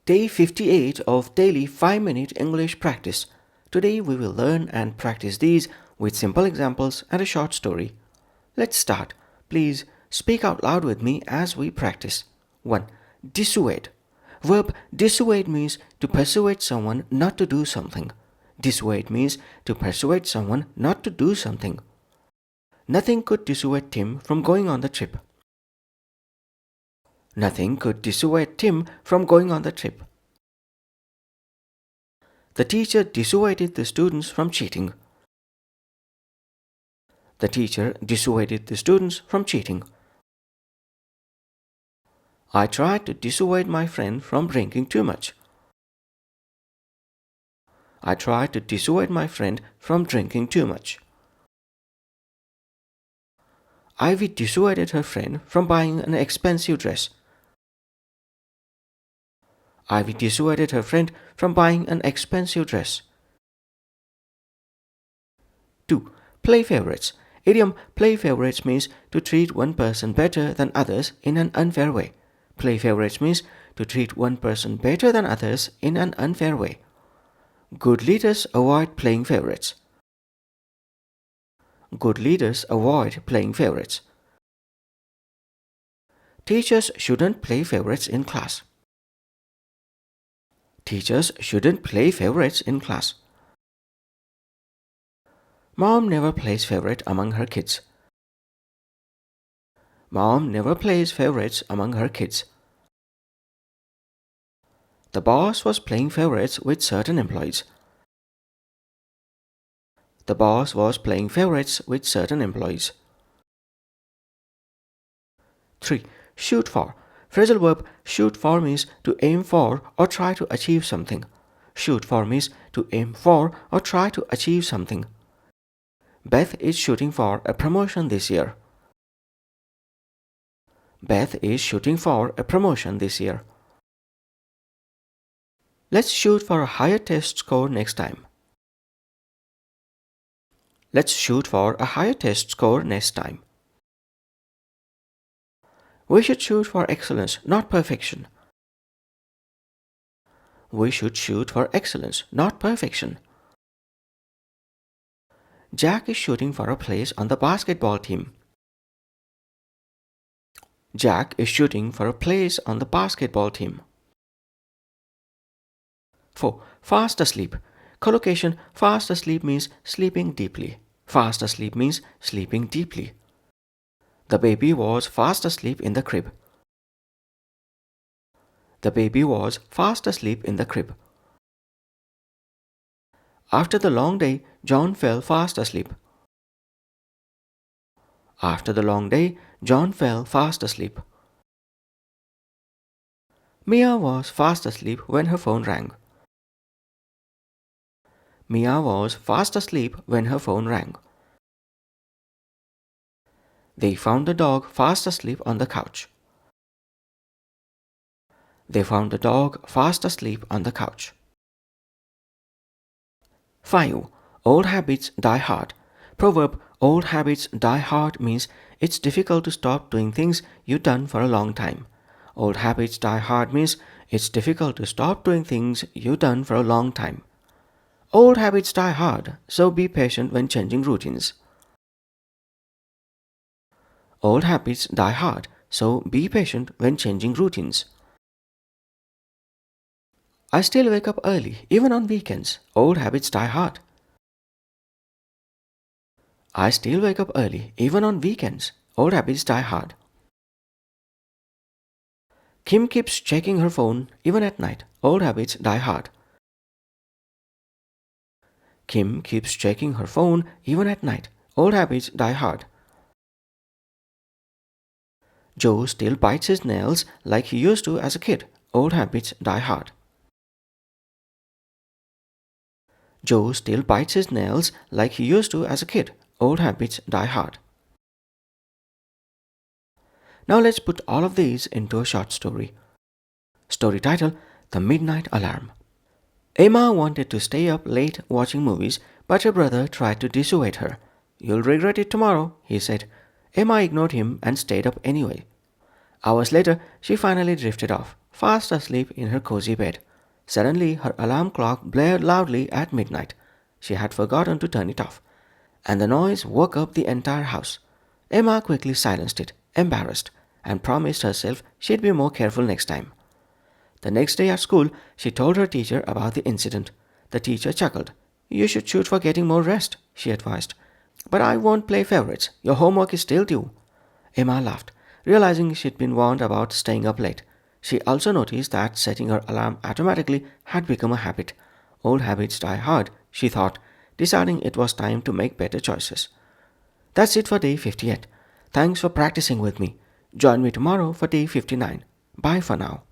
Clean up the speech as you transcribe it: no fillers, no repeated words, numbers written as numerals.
Day 58 of daily 5-minute English practice. Today we will learn and practice these with simple examples and a short story. Let's start. Please speak out loud with me as we practice. 1. Dissuade. Verb dissuade means to persuade someone not to do something. Dissuade means to persuade someone not to do something. Nothing could dissuade Tim from going on the trip. Nothing could dissuade Tim from going on the trip. The teacher dissuaded the students from cheating. The teacher dissuaded the students from cheating. I tried to dissuade my friend from drinking too much. I tried to dissuade my friend from drinking too much. Ivy dissuaded her friend from buying an expensive dress. Ivy dissuaded her friend from buying an expensive dress. 2. Play favorites. Idiom play favorites means to treat one person better than others in an unfair way. Play favorites means to treat one person better than others in an unfair way. Good leaders avoid playing favorites. Good leaders avoid playing favorites. Teachers shouldn't play favorites in class. Teachers shouldn't play favorites in class. Mom never plays favorite among her kids. Mom never plays favorites among her kids. The boss was playing favorites with certain employees. The boss was playing favorites with certain employees. 3. Shoot for. Phrasal verb shoot for means to aim for or try to achieve something. Shoot for means to aim for or try to achieve something. Beth is shooting for a promotion this year. Beth is shooting for a promotion this year. Let's shoot for a higher test score next time. Let's shoot for a higher test score next time. We should shoot for excellence, not perfection. We should shoot for excellence, not perfection. Jack is shooting for a place on the basketball team. Jack is shooting for a place on the basketball team. 4. Fast asleep. Collocation fast asleep means sleeping deeply. Fast asleep means sleeping deeply. The baby was fast asleep in the crib. The baby was fast asleep in the crib. After the long day, John fell fast asleep. After the long day, John fell fast asleep. Mia was fast asleep when her phone rang. Mia was fast asleep when her phone rang. They found the dog fast asleep on the couch. They found the dog fast asleep on the couch. 5. Old habits die hard. Proverb old habits die hard means it's difficult to stop doing things you've done for a long time. Old habits die hard means it's difficult to stop doing things you've done for a long time. Old habits die hard, so be patient when changing routines. Old habits die hard, so be patient when changing routines. I still wake up early, even on weekends. Old habits die hard. I still wake up early, even on weekends. Old habits die hard. Kim keeps checking her phone, even at night. Old habits die hard. Kim keeps checking her phone, even at night. Old habits die hard. Joe still bites his nails like he used to as a kid. Old habits die hard. Joe still bites his nails like he used to as a kid. Old habits die hard. Now let's put all of these into a short story. Story title: The Midnight Alarm. Emma wanted to stay up late watching movies, but her brother tried to dissuade her. "You'll regret it tomorrow," he said. Emma ignored him and stayed up anyway. Hours later, she finally drifted off. fast asleep in her cozy bed. Suddenly, her alarm clock blared loudly at midnight. She had forgotten to turn it off, and the noise woke up the entire house. Emma quickly silenced it, embarrassed, and promised herself she'd be more careful next time. The next day at school, she told her teacher about the incident. The teacher chuckled. "You should shoot for getting more rest," she advised. "But I won't play favorites. Your homework is still due." Emma laughed, realizing she'd been warned about staying up late. She also noticed that setting her alarm automatically had become a habit. Old habits die hard, she thought, deciding it was time to make better choices. That's it for day 58. Thanks for practicing with me. Join me tomorrow for day 59. Bye for now.